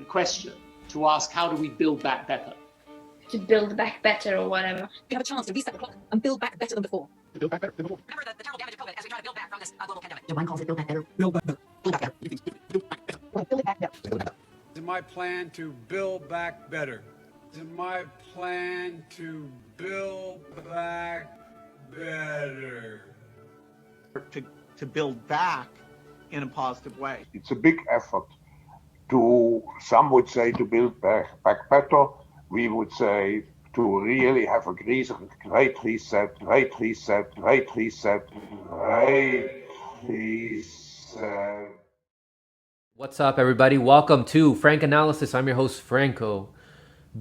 question to ask, how do we build back better? To build back better or whatever. We have a chance to reset the clock and build back better than before. To build back better than before. Remember the terrible damage of COVID as we try to build back from this global pandemic. One calls it build back better. Build back better. Build back better. Build back better. Build it back better. Build it back. It's my plan to build back better. It's my plan to build back better. To build back in a positive way. It's a big effort to, some would say, to build back better. We would say to really have a great reset. What's up, everybody? Welcome to Frank Analysis. I'm your host, Franco.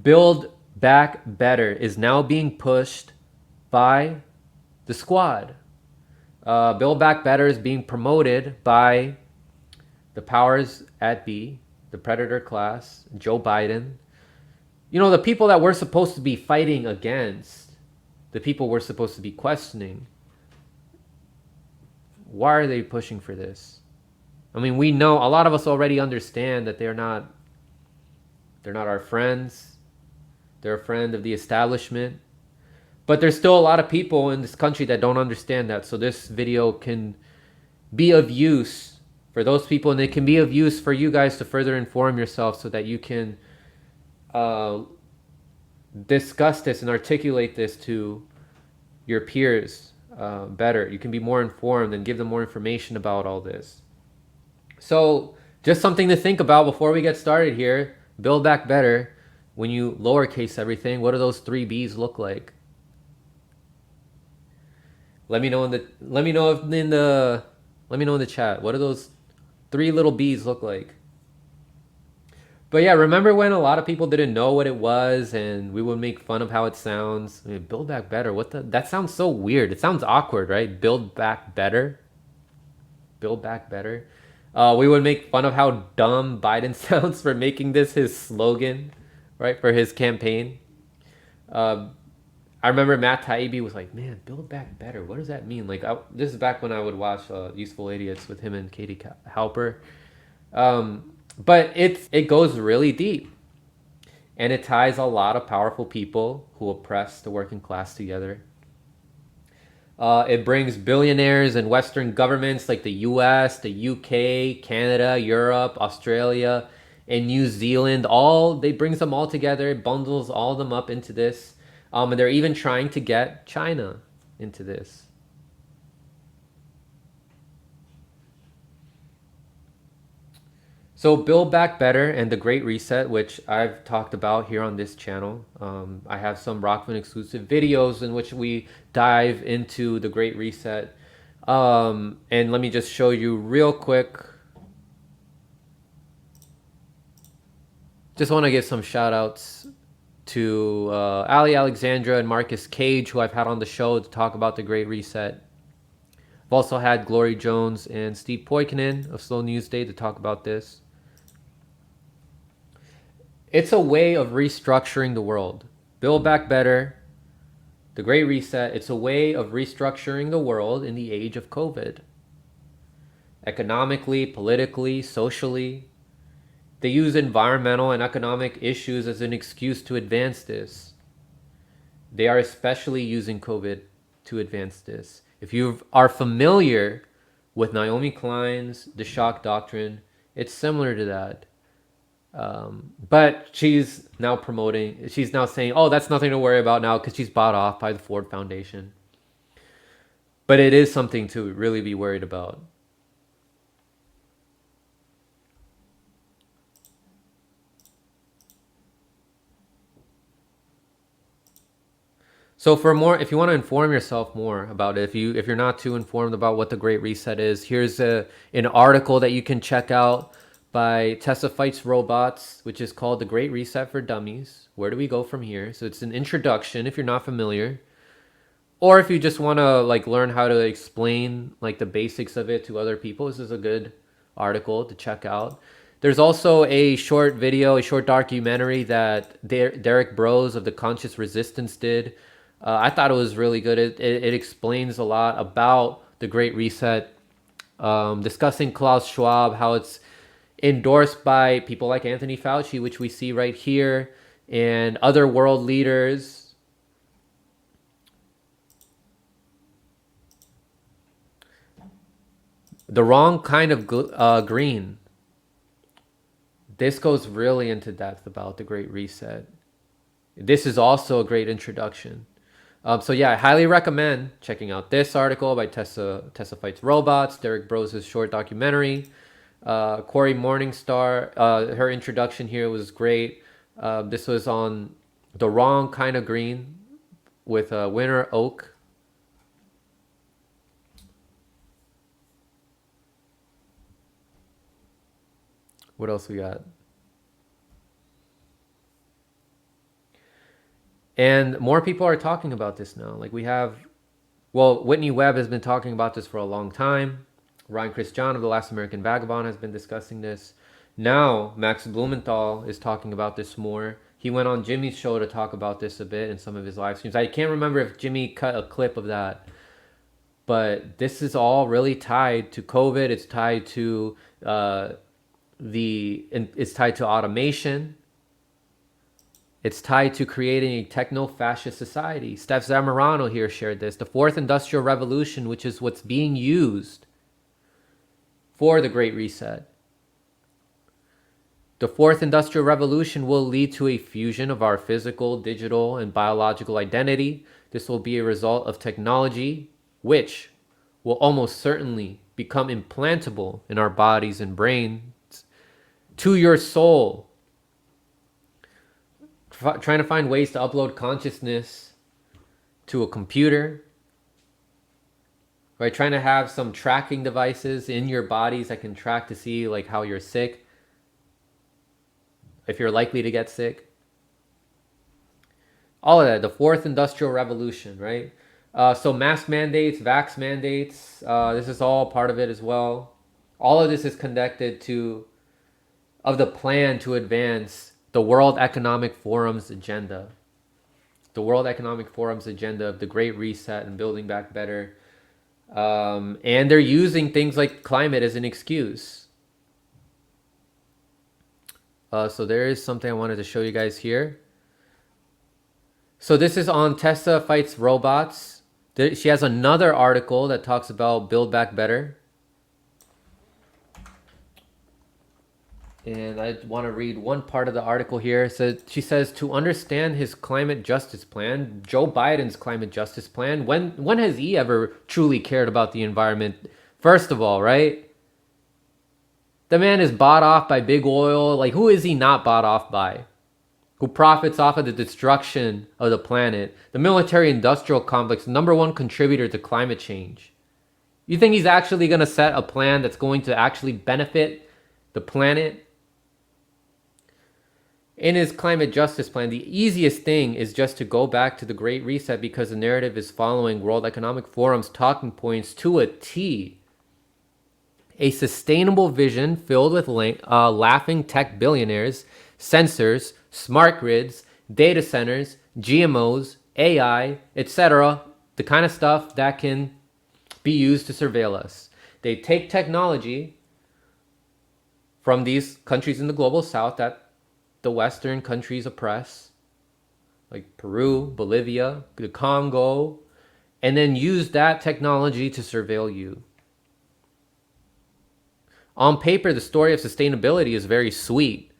Build Back Better is now being pushed by the squad. Build Back Better is being promoted by the powers at be, the predator class, Joe Biden. You know, the people that we're supposed to be fighting against, the people we're supposed to be questioning. Why are they pushing for this? I mean, we know, a lot of us already understand that they're not our friends. They're a friend of the establishment. But there's still a lot of people in this country that don't understand that. So this video can be of use for those people, and it can be of use for you guys to further inform yourself so that you can discuss this and articulate this to your peers better. You can be more informed and give them more information about all this. So just something to think about before we get started here. Build back better. When you lowercase everything, what do those 3 B's look like? Let me know in the chat. What do those 3 little B's look like? But yeah, remember when a lot of people didn't know what it was and we would make fun of how it sounds? I mean, build back better. That sounds so weird. It sounds awkward, right? Build back better. Build back better. We would make fun of how dumb Biden sounds for making this his slogan, right? For his campaign. I remember Matt Taibbi was like, man, build back better. What does that mean? Like, this is back when I would watch Useful Idiots with him and Katie Halper. But it goes really deep. And it ties a lot of powerful people who oppress the working class together. It brings billionaires and Western governments like the US, the UK, Canada, Europe, Australia, and New Zealand. They brings them all together, bundles all of them up into this. And they're even trying to get China into this. So Build Back Better and the Great Reset, which I've talked about here on this channel. I have some Rockman exclusive videos in which we dive into the Great Reset. And let me just show you real quick. Just want to give some shout outs to Ali Alexandra and Marcus Cage, who I've had on the show to talk about the Great Reset. I've also had Glory Jones and Steve Poikonen of Slow News Day to talk about this. It's a way of restructuring the world. Build Back Better, the Great Reset, it's a way of restructuring the world in the age of COVID. Economically, politically, socially. They use environmental and economic issues as an excuse to advance this. They are especially using COVID to advance this. If you are familiar with Naomi Klein's The Shock Doctrine, it's similar to that. But she's now saying, oh, that's nothing to worry about now because she's bought off by the Ford Foundation. But it is something to really be worried about. So if you want to inform yourself more about it, if you're not too informed about what the Great Reset is, here's an article that you can check out by Tessa Fights Robots, which is called The Great Reset for Dummies. Where do we go from here? So it's an introduction if you're not familiar. Or if you just want to learn how to explain the basics of it to other people, this is a good article to check out. There's also a short video, a short documentary that Derek Bros of the Conscious Resistance did. I thought it was really good. It explains a lot about the Great Reset, discussing Klaus Schwab, how it's endorsed by people like Anthony Fauci, which we see right here, and other world leaders. The wrong kind of green. This goes really into depth about the Great Reset. This is also a great introduction. So yeah, I highly recommend checking out this article by Tessa Fights Robots, Derek Brose's short documentary. Corey Morningstar, her introduction here was great. This was on The Wrong Kind of Green with Winter Oak. What else we got? And more people are talking about this now. Like we have, well, Whitney Webb has been talking about this for a long time. Ryan Chris John of The Last American Vagabond has been discussing this. Now, Max Blumenthal is talking about this more. He went on Jimmy's show to talk about this a bit in some of his live streams. I can't remember if Jimmy cut a clip of that. But this is all really tied to COVID. It's tied to it's tied to automation. It's tied to creating a techno-fascist society. Steph Zamorano here shared this. The fourth industrial revolution, which is what's being used for the Great Reset. The fourth industrial revolution will lead to a fusion of our physical, digital, and biological identity. This will be a result of technology, which will almost certainly become implantable in our bodies and brains to your soul. Trying to find ways to upload consciousness to a computer, right? Trying to have some tracking devices in your bodies that can track to see like how you're sick, if you're likely to get sick. All of that, the fourth industrial revolution, right? So mask mandates, vax mandates, this is all part of it as well. All of this is connected to the plan to advance the World Economic Forum's agenda. The World Economic Forum's agenda of the Great Reset and Building Back Better. And they're using things like climate as an excuse. So there is something I wanted to show you guys here. So this is on Tessa Fights Robots. She has another article that talks about Build Back Better. And I want to read one part of the article here. So she says, to understand his climate justice plan, Joe Biden's climate justice plan, when has he ever truly cared about the environment? First of all, right? The man is bought off by big oil. Like, who is he not bought off by? Who profits off of the destruction of the planet? The military-industrial complex, number one contributor to climate change. You think he's actually going to set a plan that's going to actually benefit the planet? In his climate justice plan, the easiest thing is just to go back to the Great Reset because the narrative is following World Economic Forum's talking points to a T. A sustainable vision filled with laughing tech billionaires, sensors, smart grids, data centers, GMOs, AI, etc. The kind of stuff that can be used to surveil us. They take technology from these countries in the global south that the Western countries oppress, like Peru, Bolivia, the Congo, and then use that technology to surveil you. On paper, the story of sustainability is very sweet,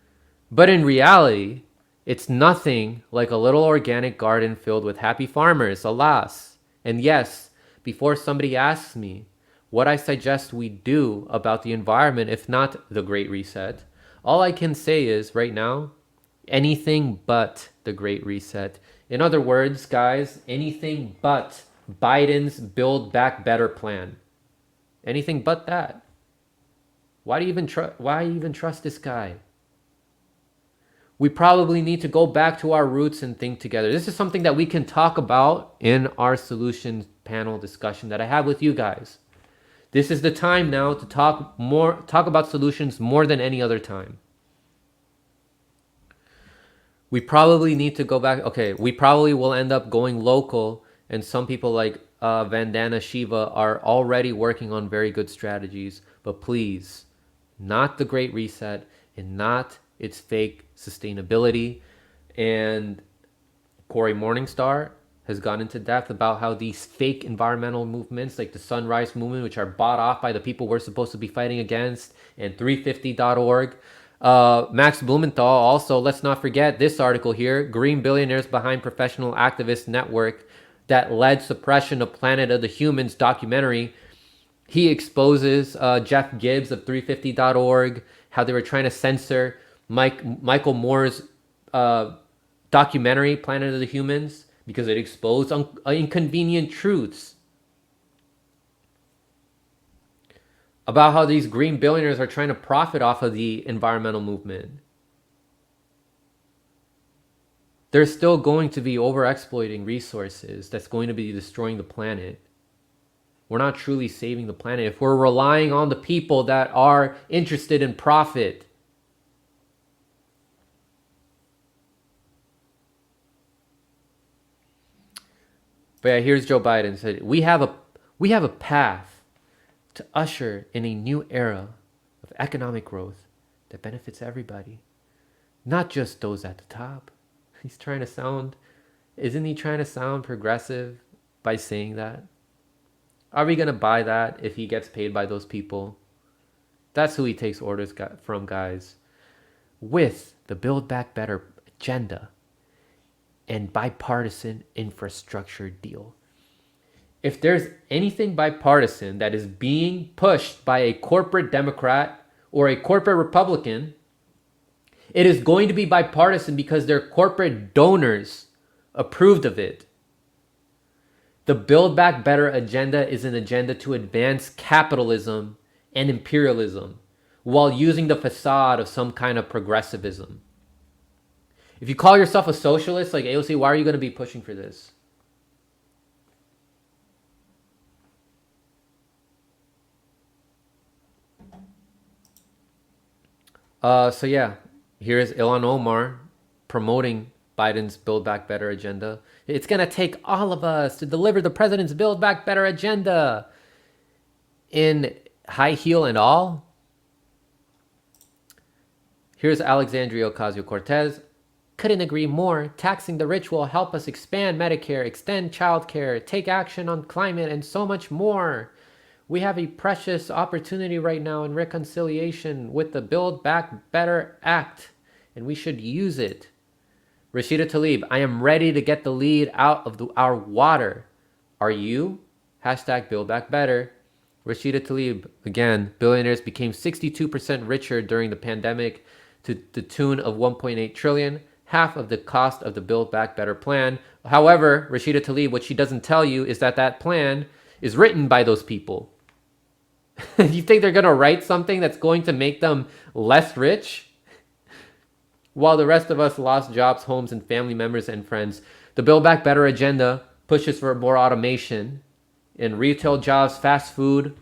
but in reality, it's nothing like a little organic garden filled with happy farmers, alas. And yes, before somebody asks me what I suggest we do about the environment, if not the Great Reset, all I can say is, right now, anything but the Great Reset. In other words, guys, anything but Biden's Build Back Better plan. Anything but that. Why even trust this guy? We probably need to go back to our roots and think together. This is something that we can talk about in our solutions panel discussion that I have with you guys. This is the time now to talk about solutions more than any other time. We probably need to go back. Okay, we probably will end up going local, and some people like Vandana Shiva are already working on very good strategies. But please, not the Great Reset, and not its fake sustainability. And Cory Morningstar has gone into depth about how these fake environmental movements like the Sunrise Movement, which are bought off by the people we're supposed to be fighting against, and 350.org. Max Blumenthal also, let's not forget this article here, Green Billionaires Behind Professional Activist Network that led suppression of Planet of the Humans documentary. He exposes Jeff Gibbs of 350.org, how they were trying to censor Michael Moore's documentary, Planet of the Humans, because it exposed inconvenient truths about how these green billionaires are trying to profit off of the environmental movement. They're still going to be overexploiting resources that's going to be destroying the planet. We're not truly saving the planet if we're relying on the people that are interested in profit. But yeah, here's Joe Biden said, we have a path to usher in a new era of economic growth that benefits everybody, not just those at the top. Isn't he trying to sound progressive by saying that? Are we going to buy that if he gets paid by those people? That's who he takes orders from, guys. With the Build Back Better agenda and bipartisan infrastructure deal. If there's anything bipartisan that is being pushed by a corporate Democrat or a corporate Republican, it is going to be bipartisan because their corporate donors approved of it. The Build Back Better agenda is an agenda to advance capitalism and imperialism while using the facade of some kind of progressivism. If you call yourself a socialist like AOC, why are you going to be pushing for this? So yeah, here's Ilhan Omar promoting Biden's Build Back Better agenda. It's going to take all of us to deliver the president's Build Back Better agenda. In high heel and all. Here's Alexandria Ocasio-Cortez. Couldn't agree more. Taxing the rich will help us expand Medicare, extend childcare, take action on climate, and so much more. We have a precious opportunity right now in reconciliation with the Build Back Better Act, and we should use it. Rashida Tlaib, I am ready to get the lead out of our water. Are you? Hashtag Build Back Better. Rashida Tlaib, again, billionaires became 62% richer during the pandemic to the tune of 1.8 trillion, half of the cost of the Build Back Better plan. However, Rashida Tlaib, what she doesn't tell you is that plan is written by those people. You think they're going to write something that's going to make them less rich? While the rest of us lost jobs, homes, and family members and friends, the Build Back Better agenda pushes for more automation in retail jobs, fast food,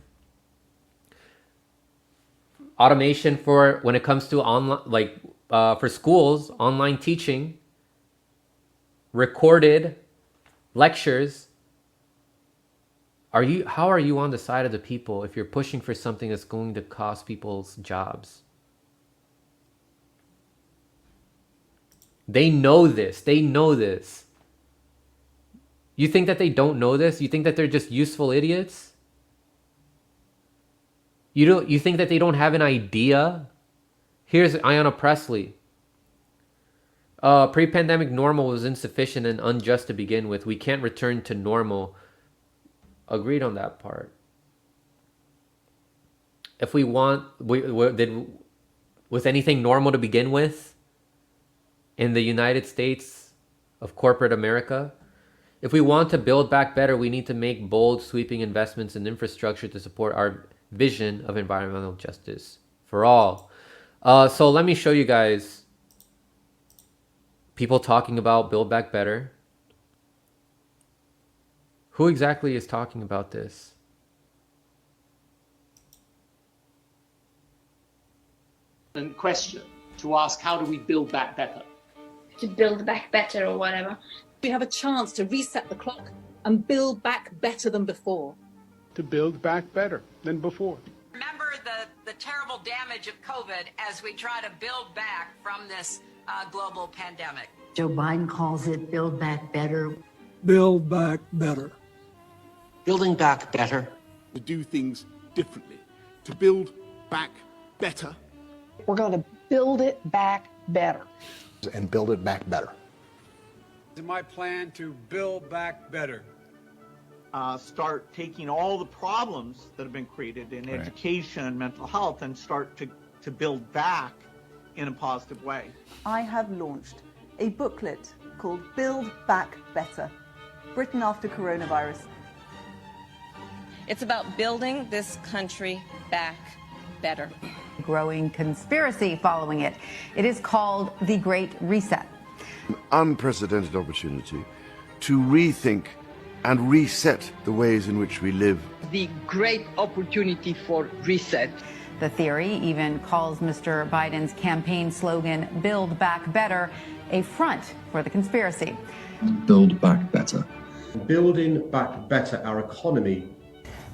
automation for when it comes to online, for schools, online teaching, recorded lectures. How are you on the side of the people if you're pushing for something that's going to cost people's jobs? They know this. They know this. You think that they don't know this? You think that they're just useful idiots? You think that they don't have an idea? Here's Ayanna Pressley. Pre-pandemic normal was insufficient and unjust to begin with. We can't return to normal. Agreed on that part. If we want, was anything normal to begin with in the United States of corporate America? If we want to build back better, we need to make bold, sweeping investments in infrastructure to support our vision of environmental justice for all. So let me show you guys people talking about Build Back Better. Who exactly is talking about this? And question to ask, how do we build back better? To build back better or whatever. We have a chance to reset the clock and build back better than before. To build back better than before. Remember the terrible damage of COVID as we try to build back from this global pandemic. Joe Biden calls it Build Back Better. Build back better. Building back better. To do things differently. To build back better. We're going to build it back better. And build it back better. It's my plan to build back better. Start taking all the problems that have been created in education and mental health and start to build back in a positive way. I have launched a booklet called Build Back Better, Britain After Coronavirus. It's about building this country back better. Growing conspiracy following it. It is called the Great Reset. An unprecedented opportunity to rethink and reset the ways in which we live. The great opportunity for reset. The theory even calls Mr. Biden's campaign slogan, Build Back Better, a front for the conspiracy. Build back better. Building back better our economy.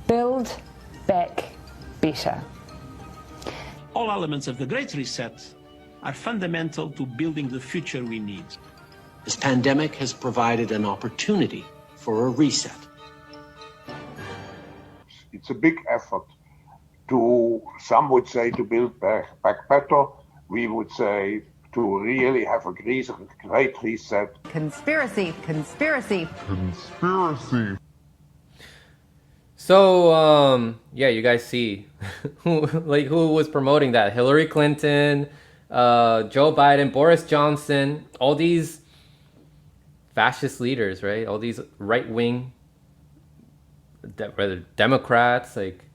Build back better. All elements of the Great Reset are fundamental to building the future we need. This pandemic has provided an opportunity for a reset. It's a big effort to, some would say, to build back better. We would say to really have a great reset. Conspiracy. So, yeah, you guys see who was promoting that? Hillary Clinton, Joe Biden, Boris Johnson, all these fascist leaders, right? All these right-wing, Democrats, like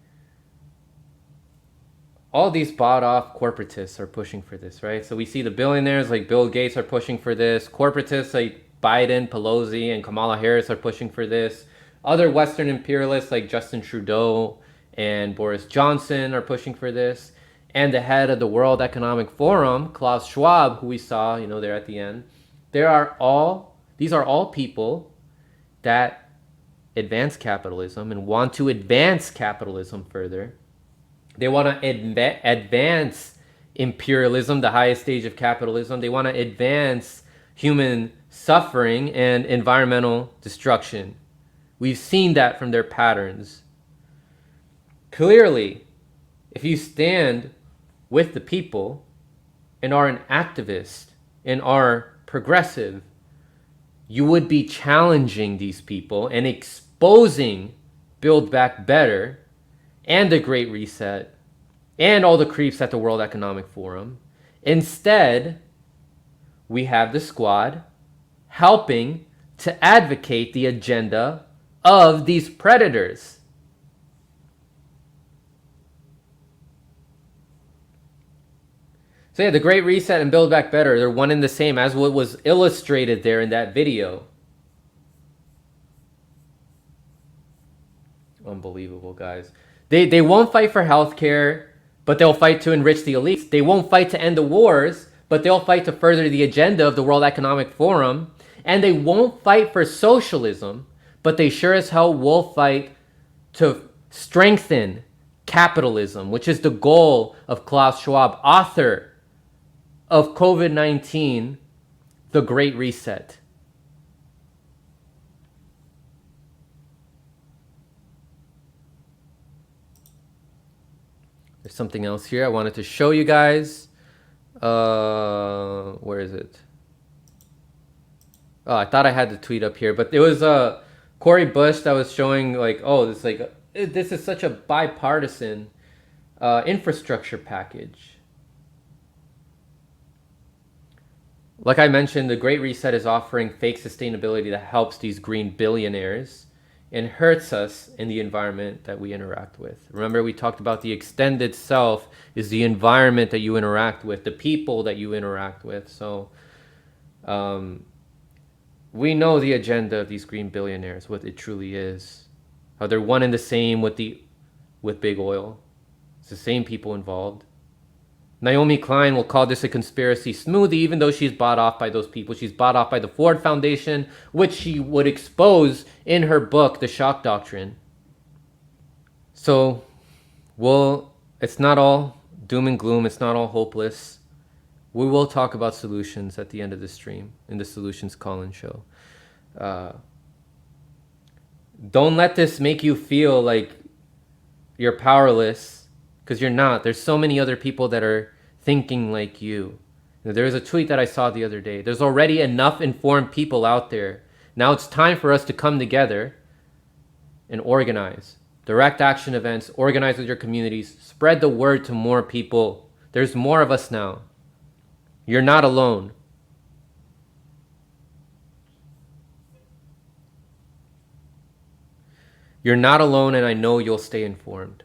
all these bought-off corporatists are pushing for this, right? So we see the billionaires like Bill Gates are pushing for this. Corporatists like Biden, Pelosi, and Kamala Harris are pushing for this. Other Western imperialists like Justin Trudeau and Boris Johnson are pushing for this. And the head of the World Economic Forum, Klaus Schwab, who we saw, there at the end, these are all people that advance capitalism and want to advance capitalism further. They want to advance imperialism, the highest stage of capitalism. They want to advance human suffering and environmental destruction. We've seen that from their patterns. Clearly, if you stand with the people and are an activist and are progressive, you would be challenging these people and exposing Build Back Better and the Great Reset and all the creeps at the World Economic Forum. Instead, we have the squad helping to advocate the agenda of these predators. So yeah, the Great Reset and Build Back Better, they're one and the same as what was illustrated there in that video. Unbelievable, guys. They won't fight for healthcare, but they'll fight to enrich the elites. They won't fight to end the wars, but they'll fight to further the agenda of the World Economic Forum. And they won't fight for socialism, but they sure as hell will fight to strengthen capitalism, which is the goal of Klaus Schwab, author of COVID-19, The Great Reset. There's something else here I wanted to show you guys. Where is it? Oh, I thought I had the tweet up here, but it was Cory Bush that was showing this is such a bipartisan infrastructure package. Like I mentioned, the Great Reset is offering fake sustainability that helps these green billionaires and hurts us in the environment that we interact with. Remember, we talked about the extended self is the environment that you interact with, the people that you interact with. So we know the agenda of these green billionaires, what it truly is. How they're one and the same with big oil. It's the same people involved. Naomi Klein will call this a conspiracy smoothie, even though she's bought off by those people. She's bought off by the Ford Foundation, which she would expose in her book, The Shock Doctrine. So, well, it's not all doom and gloom. It's not all hopeless. We will talk about solutions at the end of the stream in the Solutions Call-In show. Don't let this make you feel like you're powerless, because you're not. There's so many other people that are thinking like you. There was a tweet that I saw the other day. There's already enough informed people out there. Now it's time for us to come together and organize. Direct action events, organize with your communities, spread the word to more people. There's more of us now. You're not alone. You're not alone, and I know you'll stay informed.